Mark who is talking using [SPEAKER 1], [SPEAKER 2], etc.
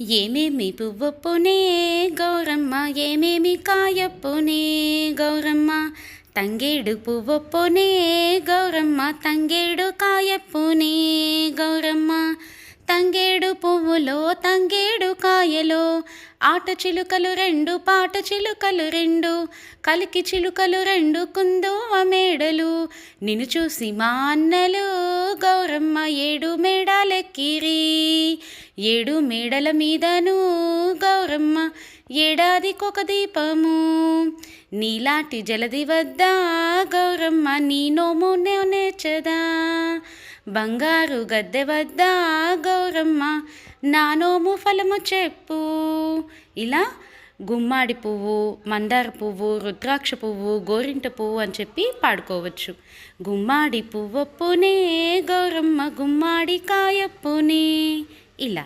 [SPEAKER 1] ఏమేమి పువ్వొప్పునే గౌరమ్మ ఏమేమి కాయొప్పునే గౌరమ్మ తంగేడు పువ్వొప్పునే గౌరమ్మ తంగేడు కాయొప్పునే గౌరమ్మ తంగేడు పువ్వులో తంగేడు కాయలో ఆట చిలుకలు రెండు పాట చిలుకలు రెండు కలికి చిలుకలు రెండు కుందువ మేడలు నిన్ను చూసి మా అన్నలు గౌరమ్మ ఏడు మేడాలెక్కిరి ఏడు మేడల మీదను గౌరమ్మ ఏడాదికొక దీపము నీలాంటి జలది వద్ద గౌరమ్మ నీ నోము నేర్చదా బంగారు గద్దె వద్ద గౌరమ్మ నా నోము ఫలము చెప్పు. ఇలా గుమ్మాడి పువ్వు, మందార పువ్వు, రుద్రాక్ష పువ్వు, గోరింట పువ్వు అని చెప్పి పాడుకోవచ్చు. గుమ్మాడి పువ్వొప్పునే గౌరమ్మ గుమ్మాడి కాయొప్పునే ఇలా.